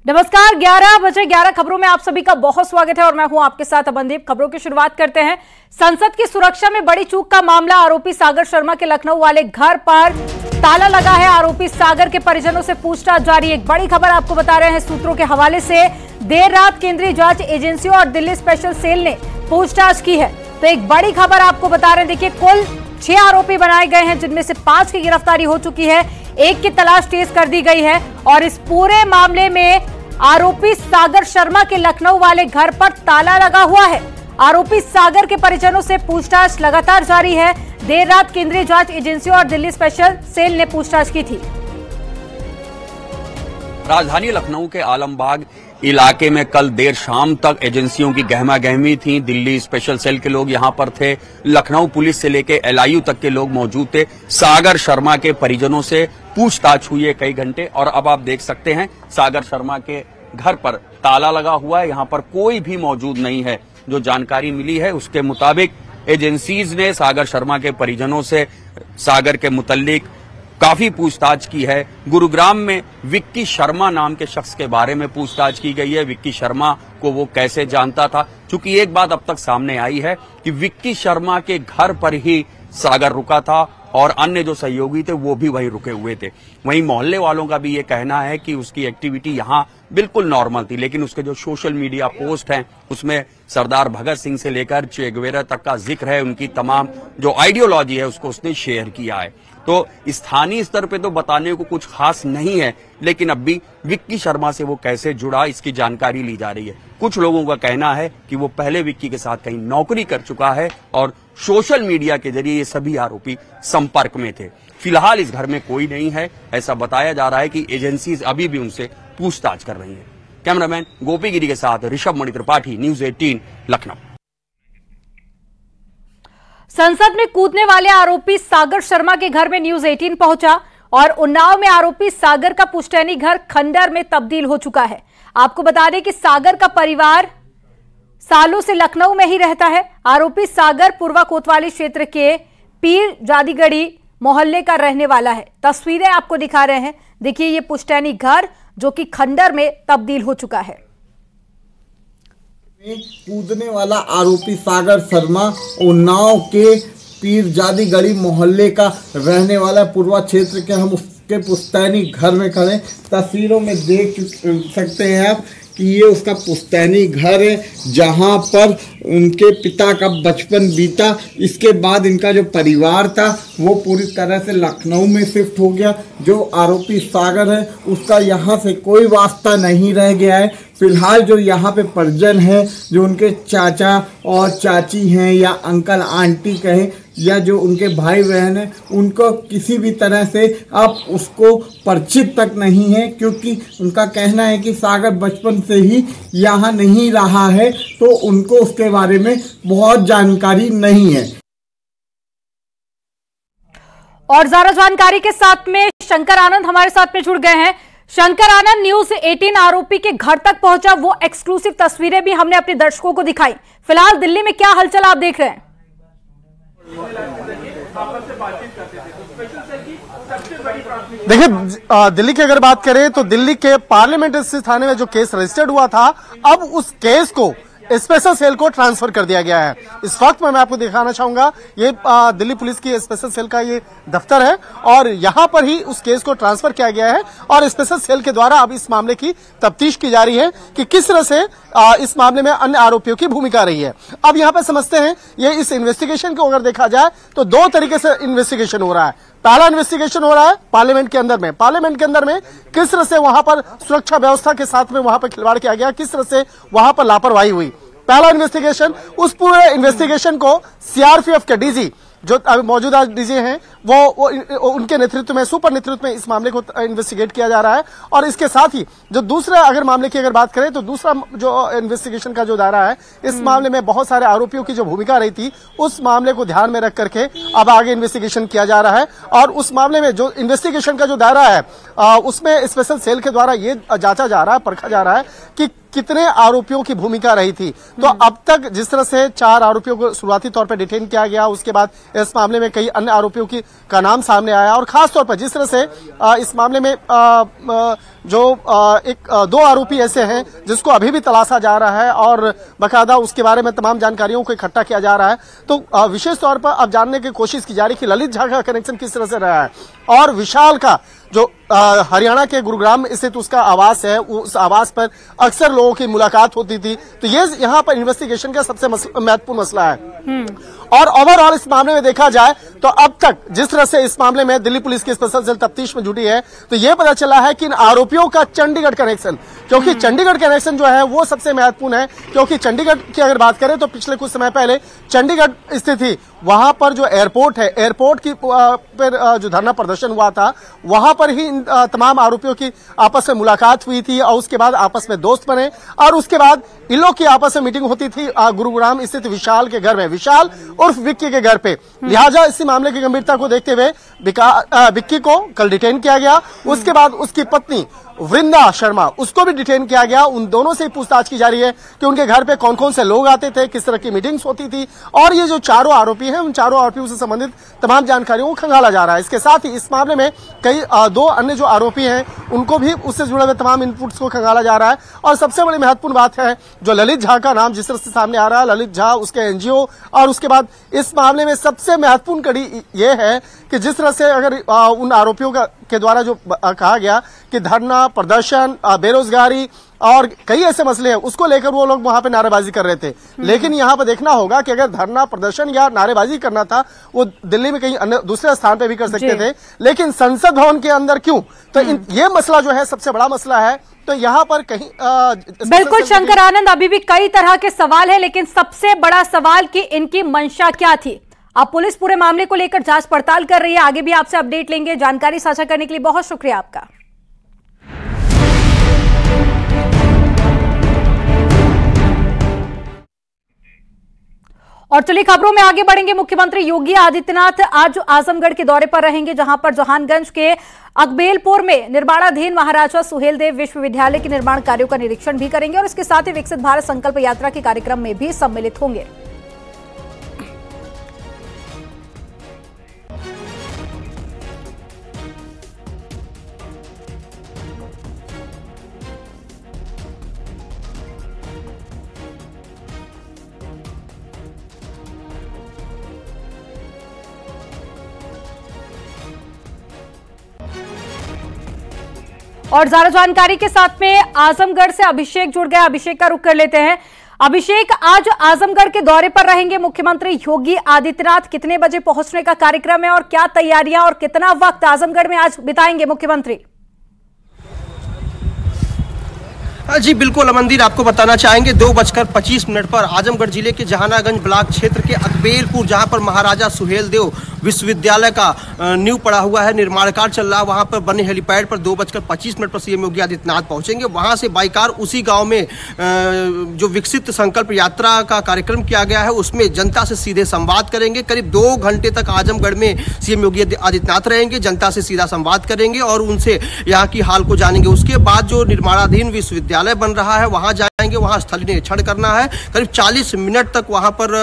नमस्कार, 11 बजे 11 खबरों में आप सभी का बहुत स्वागत है और मैं हूं आपके साथ अमनदीप। खबरों की शुरुआत करते हैं। संसद की सुरक्षा में बड़ी चूक का मामला। आरोपी सागर शर्मा के लखनऊ वाले घर पर ताला लगा है। आरोपी सागर के परिजनों से पूछताछ जारी। एक बड़ी खबर आपको बता रहे हैं सूत्रों के हवाले से। देर रात केंद्रीय जांच एजेंसियों और दिल्ली स्पेशल सेल ने पूछताछ की है। तो एक बड़ी खबर आपको बता रहे हैं। देखिए, कुल 6 आरोपी बनाए गए हैं, जिनमें से 5 की गिरफ्तारी हो चुकी है, 1 की तलाश तेज कर दी गई है। और इस पूरे मामले में आरोपी सागर शर्मा के लखनऊ वाले घर पर ताला लगा हुआ है। आरोपी सागर के परिजनों से पूछताछ लगातार जारी है। देर रात केंद्रीय जांच एजेंसियों और दिल्ली स्पेशल सेल ने पूछताछ की थी। राजधानी लखनऊ के आलमबाग इलाके में कल देर शाम तक एजेंसियों की गहमा गहमी थी। दिल्ली स्पेशल सेल के लोग यहां पर थे, लखनऊ पुलिस से लेके LIU तक के लोग मौजूद थे। सागर शर्मा के परिजनों से पूछताछ हुई है कई घंटे। और अब आप देख सकते हैं सागर शर्मा के घर पर ताला लगा हुआ है, यहां पर कोई भी मौजूद नहीं है। जो जानकारी मिली है उसके मुताबिक एजेंसीज ने सागर शर्मा के परिजनों से सागर के मुतल्लिक काफी पूछताछ की है। गुरुग्राम में विक्की शर्मा नाम के शख्स के बारे में पूछताछ की गई है। विक्की शर्मा को वो कैसे जानता था, क्योंकि एक बात अब तक सामने आई है कि विक्की शर्मा के घर पर ही सागर रुका था और अन्य जो सहयोगी थे वो भी वहीं रुके हुए थे। वहीं मोहल्ले वालों का भी ये कहना है कि उसकी एक्टिविटी यहाँ बिल्कुल नॉर्मल थी, लेकिन उसके जो सोशल मीडिया पोस्ट हैं उसमें सरदार भगत सिंह से लेकर चे गुवेरा तक का जिक्र है। उनकी तमाम जो आइडियोलॉजी है उसको उसने शेयर किया है। तो स्थानीय स्तर पे तो बताने को कुछ खास नहीं है, लेकिन अब भी विक्की शर्मा से वो कैसे जुड़ा इसकी जानकारी ली जा रही है। कुछ लोगों का कहना है कि वो पहले विक्की के साथ कहीं नौकरी कर चुका है और सोशल मीडिया के जरिए ये सभी आरोपी संपर्क में थे। फिलहाल इस घर में कोई नहीं है, ऐसा बताया जा रहा है कि एजेंसीज अभी भी उनसे पूछताछ कर रही है। कैमरामैन गोपी गिरी के साथ ऋषभ मणि त्रिपाठी, न्यूज 18 लखनऊ। संसद में कूदने वाले आरोपी सागर शर्मा के घर में न्यूज 18 पहुंचा और उन्नाव में आरोपी सागर का पुश्तैनी घर खंडर में तब्दील हो चुका है। आपको बता दें कि सागर का परिवार सालों से लखनऊ में ही रहता है। आरोपी सागर पूर्वा कोतवाली क्षेत्र के पीर जादीगढ़ी मोहल्ले का रहने वाला है। तस्वीरें आपको दिखा रहे हैं। देखिए, ये पुश्तैनी घर जो कि खंडर में तब्दील हो चुका है। कूदने वाला आरोपी सागर शर्मा उन्नाव के पीर जादीगढ़ी मोहल्ले का रहने वाला पूर्वा क्षेत्र के। हम उसके पुश्तैनी घर में खड़े, तस्वीरों में देख सकते हैं आप कि ये उसका पुश्तैनी घर है, जहाँ पर उनके पिता का बचपन बीता। इसके बाद इनका जो परिवार था वो पूरी तरह से लखनऊ में शिफ्ट हो गया। जो आरोपी सागर है उसका यहाँ से कोई वास्ता नहीं रह गया है। फिलहाल जो यहाँ पे परिजन है, जो उनके चाचा और चाची हैं या अंकल आंटी कहें या जो उनके भाई बहन हैं, उनको किसी भी तरह से आप उसको परिचित तक नहीं है, क्योंकि उनका कहना है कि सागर बचपन से ही यहाँ नहीं रहा है, तो उनको उसके बारे में बहुत जानकारी नहीं है। और ज्यादा जानकारी के साथ में शंकर आनंद हमारे साथ में जुड़ गए हैं। शंकर आनंद, न्यूज 18 आरोपी के घर तक पहुंचा, वो एक्सक्लूसिव तस्वीरें भी हमने अपने दर्शकों को दिखाई। फिलहाल दिल्ली में क्या हलचल आप देख रहे हैं? देखिए, दिल्ली की अगर बात करें तो दिल्ली के पार्लियामेंट स्थित थाने में जो केस रजिस्टर्ड हुआ था, अब उस केस को स्पेशल सेल को ट्रांसफर कर दिया गया है। इस वक्त मैं आपको दिखाना चाहूंगा, ये दिल्ली पुलिस की स्पेशल सेल का ये दफ्तर है और यहाँ पर ही उस केस को ट्रांसफर किया गया है और स्पेशल सेल के द्वारा अब इस मामले की तफ्तीश की जा रही है कि किस तरह से इस मामले में अन्य आरोपियों की भूमिका रही है। अब यहाँ पे समझते हैं, ये इस इन्वेस्टिगेशन को अगर देखा जाए तो 2 तरीके से इन्वेस्टिगेशन हो रहा है। पहला इन्वेस्टिगेशन हो रहा है पार्लियामेंट के अंदर में। पार्लियामेंट के अंदर में किस तरह से वहां पर सुरक्षा व्यवस्था के साथ में वहां पर खिलवाड़ किया गया, किस तरह से वहां पर लापरवाही हुई। पहला इन्वेस्टिगेशन, उस पूरे इन्वेस्टिगेशन को CRPF के DG जो मौजूदा डीजी हैं वो उनके नेतृत्व में, सुपर नेतृत्व में इस मामले को इन्वेस्टिगेट किया जा रहा है। और इसके साथ ही जो दूसरा अगर मामले की अगर बात करें तो दूसरा जो इन्वेस्टिगेशन का जो दायरा है, इस मामले में बहुत सारे आरोपियों की जो भूमिका रही थी उस मामले को ध्यान में रख करके अब आगे इन्वेस्टिगेशन किया जा रहा है। और उस मामले में जो इन्वेस्टिगेशन का जो दायरा है उसमें स्पेशल सेल के द्वारा ये जांचा जा रहा है, परखा जा रहा है कि कितने आरोपियों की भूमिका रही थी। तो अब तक जिस तरह से 4 आरोपियों को शुरुआती तौर पर डिटेन किया गया, उसके बाद इस मामले में कई अन्य आरोपियों की का नाम सामने आया। और खासतौर पर जिस तरह से इस मामले में दो आरोपी ऐसे हैं जिसको अभी भी तलाशा जा रहा है और बकायदा उसके बारे में तमाम जानकारियों को इकट्ठा किया जा रहा है। तो विशेष तौर पर अब जानने की कोशिश की जा रही है कि ललित झा का कनेक्शन किस तरह से रहा है और विशाल का जो हरियाणा के गुरुग्राम स्थित उसका आवास है, उस आवास पर अक्सर लोगों की मुलाकात होती थी। तो ये यहाँ पर इन्वेस्टिगेशन का सबसे महत्वपूर्ण मसला है। और ओवरऑल इस मामले में देखा जाए तो अब तक जिस तरह से इस मामले में दिल्ली पुलिस की स्पेशल सेल तफ्तीश में जुटी है, तो ये पता चला है कि इन आरोपियों का चंडीगढ़ कनेक्शन, क्योंकि चंडीगढ़ कनेक्शन जो है वो सबसे महत्वपूर्ण है। क्योंकि चंडीगढ़ की अगर बात करें तो पिछले कुछ समय पहले चंडीगढ़ स्थित ही वहां पर जो एयरपोर्ट है, एयरपोर्ट की पर जो धरना प्रदर्शन हुआ था, वहां पर ही तमाम आरोपियों की आपस में मुलाकात हुई थी और उसके बाद आपस में दोस्त बने और उसके बाद इन लोग की आपस में मीटिंग होती थी गुरुग्राम स्थित विशाल के घर में, विशाल उर्फ विक्की के घर पे। लिहाजा इसी मामले की गंभीरता को देखते हुए विक्की को कल डिटेन किया गया। उसके बाद उसकी पत्नी वृंदा शर्मा, उसको भी डिटेन किया गया। उन दोनों से पूछताछ की जा रही है कि उनके घर पे कौन कौन से लोग आते थे, किस तरह की मीटिंग्स होती थी और ये जो चारों आरोपी हैं उन चारों आरोपियों से संबंधित तमाम जानकारियों को खंगाला जा रहा है। इसके साथ ही इस मामले में कई दो अन्य जो आरोपी हैं उनको भी उससे जुड़े हुए तमाम इनपुट्स को खंगाला जा रहा है। और सबसे बड़ी महत्वपूर्ण बात है जो ललित झा का नाम जिस तरह से सामने आ रहा है, ललित झा, उसके एनजीओ, और उसके बाद इस मामले में सबसे महत्वपूर्ण कड़ी ये है कि जिस तरह से अगर उन आरोपियों के द्वारा जो कहा गया कि धरना प्रदर्शन, बेरोजगारी और कई ऐसे मसले हैं उसको लेकर वो लोग वहां पे नारेबाजी कर रहे थे। लेकिन यहाँ पे देखना होगा कि अगर धरना प्रदर्शन या नारेबाजी करना था वो दिल्ली में कहीं अन्य दूसरे स्थान पे भी कर सकते थे, लेकिन संसद भवन के अंदर क्यों? तो ये मसला जो है सबसे बड़ा मसला है। तो यहाँ पर कहीं बिल्कुल शंकर आनंद, अभी भी कई तरह के सवाल है, लेकिन सबसे बड़ा सवाल कि इनकी मंशा क्या थी। अब पुलिस पूरे मामले को लेकर जांच पड़ताल कर रही है। आगे भी आपसे अपडेट लेंगे। जानकारी साझा करने के लिए बहुत शुक्रिया आपका। और चलिए खबरों में आगे बढ़ेंगे। मुख्यमंत्री योगी आदित्यनाथ आज आजमगढ़ के दौरे पर रहेंगे, जहां पर जहानगंज के अकबेलपुर में निर्माणाधीन महाराजा सुहेलदेव विश्वविद्यालय के निर्माण कार्यों का निरीक्षण भी करेंगे और इसके साथ ही विकसित भारत संकल्प यात्रा के कार्यक्रम में भी सम्मिलित होंगे। और ज्यादा जानकारी के साथ में आजमगढ़ से अभिषेक जुड़ गए। अभिषेक का रुख कर लेते हैं। अभिषेक, आज आजमगढ़ के दौरे पर रहेंगे मुख्यमंत्री योगी आदित्यनाथ, कितने बजे पहुंचने का कार्यक्रम है और क्या तैयारियां और कितना वक्त आजमगढ़ में आज बिताएंगे मुख्यमंत्री? जी बिल्कुल अमनदीप, आपको बताना चाहेंगे 2:25 पर आजमगढ़ जिले के जहानागंज ब्लॉक क्षेत्र के अकबेलपुर, जहां पर महाराजा सुहेलदेव विश्वविद्यालय का नींव पड़ा हुआ है, निर्माण कार्य चल रहा है, वहां पर बने हेलीपैड पर 2:25 पर सीएम योगी आदित्यनाथ पहुंचेंगे। वहां से बाई कार उसी गांव में जो विकसित संकल्प यात्रा का कार्यक्रम किया गया है उसमें जनता से सीधे संवाद करेंगे। करीब 2 घंटे तक आजमगढ़ में सीएम योगी आदित्यनाथ रहेंगे, जनता से सीधा संवाद करेंगे और उनसे यहाँ की हाल को जानेंगे। उसके बाद जो निर्माणाधीन विश्वविद्यालय बन रहा है वहां जाएंगे, वहां स्थलीय निरीक्षण करना है। करीब 40 मिनट तक वहां पर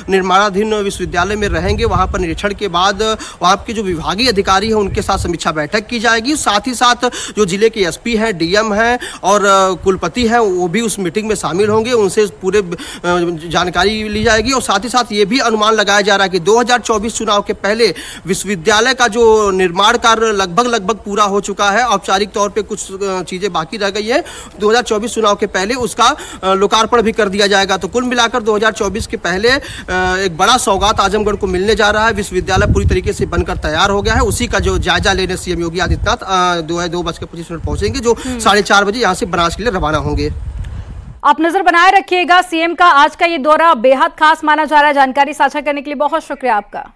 निर्माणाधीन विश्वविद्यालय में रहेंगे। वहां पर निरीक्षण के बाद वहां के जो विभागीय अधिकारी हैं उनके साथ समीक्षा बैठक की जाएगी। साथ ही साथ जो जिले के एसपी हैं, डीएम हैं और कुलपति हैं वो भी उस मीटिंग में शामिल होंगे, उनसे पूरे जानकारी ली जाएगी। और साथ ही साथ ये भी अनुमान लगाया जा रहा है कि 2024 चुनाव के पहले विश्वविद्यालय का जो निर्माण कार्य लगभग पूरा हो चुका है, औपचारिक तौर पर कुछ चीजें बाकी रह गई है, 2024 चुनाव के पहले उसका लोकार्पण भी कर दिया जाएगा। तो कुल मिलाकर 2024 के पहले एक बड़ा सौगात आजमगढ़ को मिलने जा रहा है। विश्वविद्यालय पूरी तरीके से बनकर तैयार हो गया है, उसी का जो जायजा लेने सीएम योगी आदित्यनाथ 2:25 पहुंचेंगे, जो 4:30 बजे यहां से बनारस के लिए रवाना होंगे। आप नजर बनाए रखिएगा। सीएम का आज का ये दौरा बेहद खास माना जा रहा है। जानकारी साझा करने के लिए बहुत शुक्रिया आपका।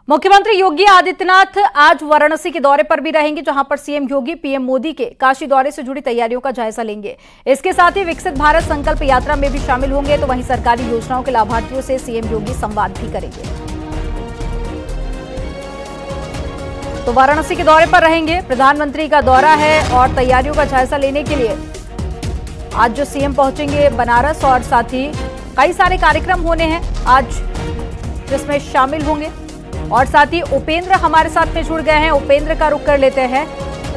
मुख्यमंत्री योगी आदित्यनाथ आज वाराणसी के दौरे पर भी रहेंगे, जहां पर सीएम योगी पीएम मोदी के काशी दौरे से जुड़ी तैयारियों का जायजा लेंगे। इसके साथ ही विकसित भारत संकल्प यात्रा में भी शामिल होंगे। तो वहीं सरकारी योजनाओं के लाभार्थियों से सीएम योगी संवाद भी करेंगे। तो वाराणसी के दौरे पर रहेंगे, प्रधानमंत्री का दौरा है और तैयारियों का जायजा लेने के लिए आज जो सीएम पहुंचेंगे बनारस और साथ ही कई सारे कार्यक्रम होने हैं। आज जिसमें शामिल होंगे। और साथ ही उपेंद्र हमारे साथ में जुड़ गए हैं, उपेंद्र का रुख कर लेते हैं।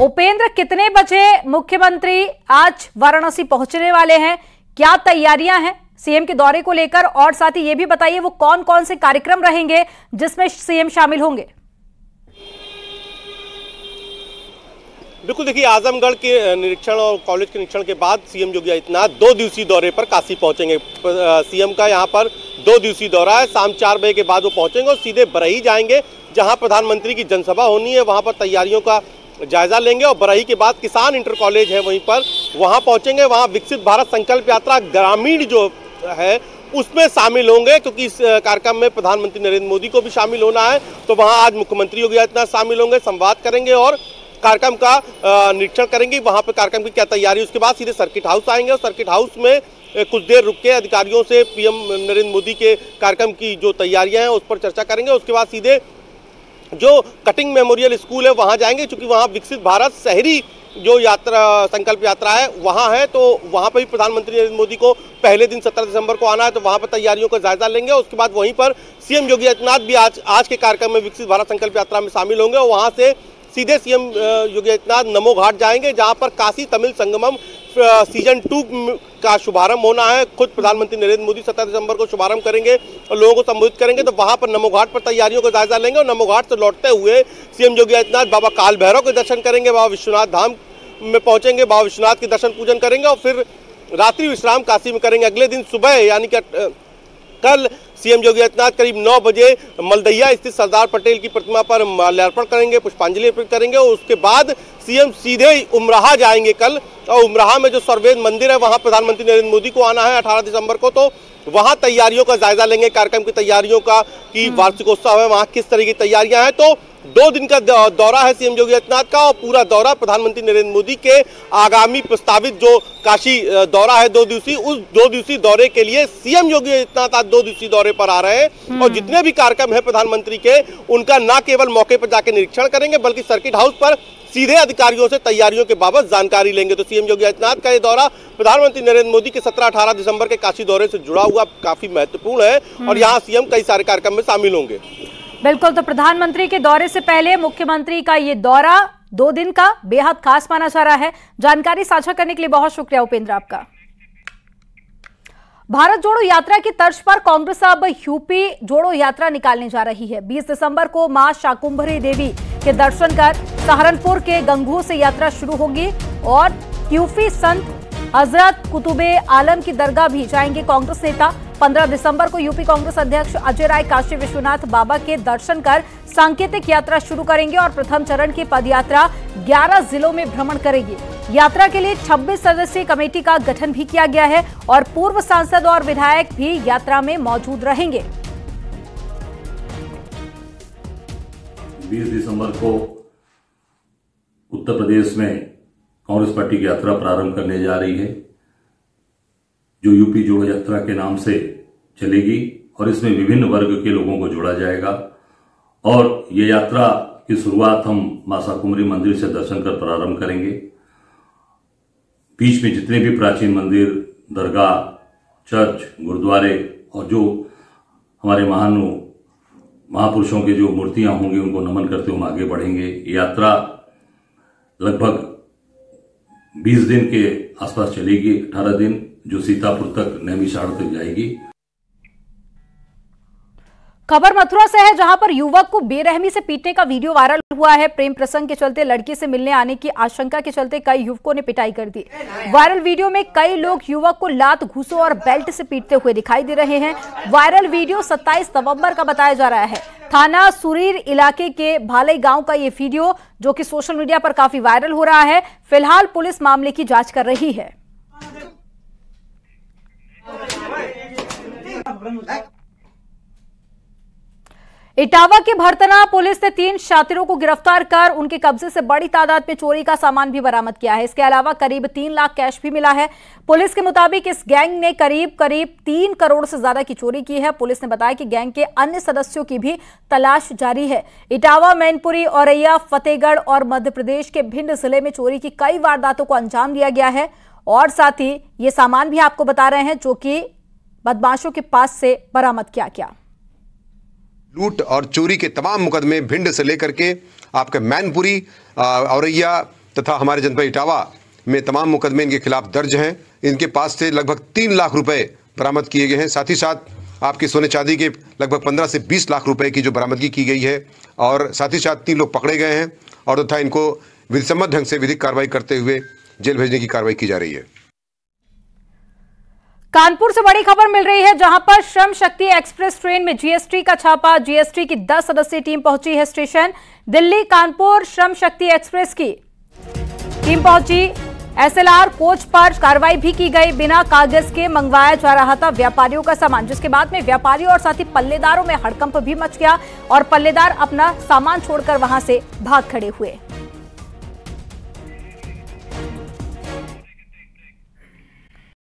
उपेंद्र, कितने बजे मुख्यमंत्री आज वाराणसी पहुंचने वाले हैं, क्या तैयारियां हैं सीएम के दौरे को लेकर, और साथ ही ये भी बताइए वो कौन कौन से कार्यक्रम रहेंगे जिसमें सीएम शामिल होंगे? बिल्कुल, देखिए, आजमगढ़ के निरीक्षण और कॉलेज के निरीक्षण के बाद सीएम योगी आदित्यनाथ 2 दिवसीय दौरे पर काशी पहुंचेंगे। सीएम का यहां पर 2 दिवसीय दौरा है। शाम 4 बजे के बाद वो पहुंचेंगे और सीधे बरही जाएंगे, जहां प्रधानमंत्री की जनसभा होनी है। वहां पर तैयारियों का जायजा लेंगे और बरही के बाद किसान इंटर कॉलेज है वहीं पर, वहां पहुंचेंगे। वहां विकसित भारत संकल्प यात्रा ग्रामीण जो है उसमें शामिल होंगे, क्योंकि इस कार्यक्रम में प्रधानमंत्री नरेंद्र मोदी को भी शामिल होना है। तो वहां आज मुख्यमंत्री योगी आदित्यनाथ शामिल होंगे, संवाद करेंगे और कार्यक्रम का निरीक्षण करेंगे। वहां पर कार्यक्रम की क्या तैयारी, उसके बाद सीधे सर्किट हाउस आएंगे और सर्किट हाउस में कुछ देर रुक के अधिकारियों से पीएम नरेंद्र मोदी के कार्यक्रम की जो तैयारियां हैं उस पर चर्चा करेंगे। उसके बाद सीधे जो कटिंग मेमोरियल स्कूल है वहां जाएंगे, क्योंकि वहां विकसित भारत शहरी जो यात्रा संकल्प यात्रा है वहां है, तो वहां पर भी प्रधानमंत्री नरेंद्र मोदी को पहले दिन 17 दिसंबर को आना है, तो वहां पर तैयारियों का जायजा लेंगे। उसके बाद वहीं पर सीएम योगी आदित्यनाथ भी आज के कार्यक्रम में विकसित भारत संकल्प यात्रा में शामिल होंगे और वहां से सीधे सीएम योगी आदित्यनाथ नमो घाट जाएंगे, जहां पर काशी तमिल संगमम सीजन 2 का शुभारंभ होना है। खुद प्रधानमंत्री नरेंद्र मोदी 17 दिसंबर को शुभारंभ करेंगे और लोगों को संबोधित करेंगे, तो वहां पर नमो घाट पर तैयारियों का जायजा लेंगे। और नमो घाट से लौटते हुए सीएम योगी आदित्यनाथ बाबा काल भैरव के दर्शन करेंगे, बाबा विश्वनाथ धाम में पहुंचेंगे, बाबा विश्वनाथ के दर्शन पूजन करेंगे और फिर रात्रि विश्राम काशी में करेंगे। अगले दिन सुबह यानी कि कल सीएम योगी आदित्यनाथ करीब 9 बजे मलदैया स्थित सरदार पटेल की प्रतिमा पर माल्यार्पण करेंगे, पुष्पांजलि अर्पित करेंगे और उसके बाद सीएम सीधे उमराहा जाएंगे कल। और उमराहा में जो सर्वेद मंदिर है वहां प्रधानमंत्री नरेंद्र मोदी को आना है 18 दिसंबर को, तो वहां तैयारियों का जायजा लेंगे, कार्यक्रम की तैयारियों का, कि वार्षिकोत्सव है वहां किस तरह की तैयारियां हैं। तो 2 दिन का दौरा है सीएम योगी आदित्यनाथ का और पूरा दौरा प्रधानमंत्री नरेंद्र मोदी के आगामी प्रस्तावित जो काशी दौरा है 2 दिवसीय, उस 2 दिवसीय दौरे के लिए सीएम योगी आदित्यनाथ आज 2 दिवसीय दौरे पर आ रहे हैं। और जितने भी कार्यक्रम है प्रधानमंत्री के, उनका न केवल मौके पर जाकर निरीक्षण करेंगे बल्कि सर्किट हाउस पर सीधे अधिकारियों से तैयारियों के बाबत जानकारी लेंगे। तो सीएम योगी आदित्यनाथ का ये दौरा प्रधानमंत्री नरेंद्र मोदी के 17-18 दिसंबर के काशी दौरे से जुड़ा हुआ काफी महत्वपूर्ण है और यहाँ सीएम कई सारे कार्यक्रम में शामिल होंगे। बिल्कुल, तो प्रधानमंत्री के दौरे से पहले मुख्यमंत्री का ये दौरा 2 दिन का बेहद खास माना जा रहा है। जानकारी साझा करने के लिए बहुत शुक्रिया उपेंद्र आपका। भारत जोड़ो यात्रा की तर्ज पर कांग्रेस अब यूपी जोड़ो यात्रा निकालने जा रही है। 20 दिसंबर को मां शाकुंभरी देवी के दर्शन कर सहारनपुर के गंगोह से यात्रा शुरू होगी और यूपी संत हजरत कुतुबे आलम की दरगाह भी जाएंगे कांग्रेस नेता। 15 दिसंबर को यूपी कांग्रेस अध्यक्ष अजय राय काशी विश्वनाथ बाबा के दर्शन कर सांकेतिक यात्रा शुरू करेंगे और प्रथम चरण की पदयात्रा 11 जिलों में भ्रमण करेगी। यात्रा के लिए 26 सदस्यीय कमेटी का गठन भी किया गया है और पूर्व सांसद और विधायक भी यात्रा में मौजूद रहेंगे। 20 दिसंबर को उत्तर प्रदेश में कांग्रेस पार्टी की यात्रा प्रारंभ करने जा रही है, जो यूपी जोड़ो यात्रा के नाम से चलेगी और इसमें विभिन्न वर्ग के लोगों को जोड़ा जाएगा। और ये यात्रा की शुरुआत हम मां शाकुंभरी मंदिर से दर्शन कर प्रारंभ करेंगे। बीच में जितने भी प्राचीन मंदिर, दरगाह, चर्च, गुरुद्वारे और जो हमारे महापुरुषों के जो मूर्तियां होंगी उनको नमन करते हुए हम आगे बढ़ेंगे। यात्रा लगभग 20 दिन के आसपास चलेगी, 18 दिन, जो सीतापुर तक नैमिषारण्य तक जाएगी। खबर मथुरा से है, जहां पर युवक को बेरहमी से पीटने का वीडियो वायरल हुआ है। प्रेम प्रसंग के चलते लड़की से मिलने आने की आशंका के चलते कई युवकों ने पिटाई कर दी। वायरल वीडियो में कई लोग युवक को लात, घूंसों और बेल्ट से पीटते हुए दिखाई दे रहे हैं। वायरल वीडियो 27 नवंबर का बताया जा रहा है। थाना सुरीर इलाके के भालई गांव का ये वीडियो, जो कि सोशल मीडिया पर काफी वायरल हो रहा है। फिलहाल पुलिस मामले की जांच कर रही है। इटावा के भरतना पुलिस ने 3 शातिरों को गिरफ्तार कर उनके कब्जे से बड़ी तादाद में चोरी का सामान भी बरामद किया है। इसके अलावा करीब 3 लाख कैश भी मिला है। पुलिस के मुताबिक इस गैंग ने करीब 3 करोड़ से ज्यादा की चोरी की है। पुलिस ने बताया कि गैंग के अन्य सदस्यों की भी तलाश जारी है। इटावा, मैनपुरी, औरैया, फतेहगढ़ और मध्य प्रदेश के भिंड जिले में चोरी की कई वारदातों को अंजाम दिया गया है। और साथ ही ये सामान भी आपको बता रहे हैं जो कि बदमाशों के पास से बरामद किया गया। लूट और चोरी के तमाम मुकदमे भिंड से लेकर के आपके मैनपुरी, औरैया तथा हमारे जनपद इटावा में तमाम मुकदमे इनके खिलाफ दर्ज हैं। इनके पास से लगभग 3 लाख रुपए बरामद किए गए हैं। साथ ही साथ आपके सोने चांदी के लगभग 15 से 20 लाख रुपए की जो बरामदगी की गई है और साथ ही साथ 3 लोग पकड़े गए हैं और तथा इनको विधिसम्मत ढंग से विधिक कार्रवाई करते हुए जेल भेजने की कार्रवाई की जा रही है। कानपुर से बड़ी खबर मिल रही है, जहां पर श्रम शक्ति एक्सप्रेस ट्रेन में जीएसटी का छापा। जीएसटी की 10 सदस्यीय टीम पहुंची है स्टेशन दिल्ली। कानपुर श्रम शक्ति एक्सप्रेस की टीम पहुंची। एसएलआर कोच पर कार्रवाई भी की गई। बिना कागज के मंगवाया जा रहा था व्यापारियों का सामान, जिसके बाद में व्यापारियों और साथ ही पल्लेदारों में हड़कंप भी मच गया और पल्लेदार अपना सामान छोड़कर वहां से भाग खड़े हुए।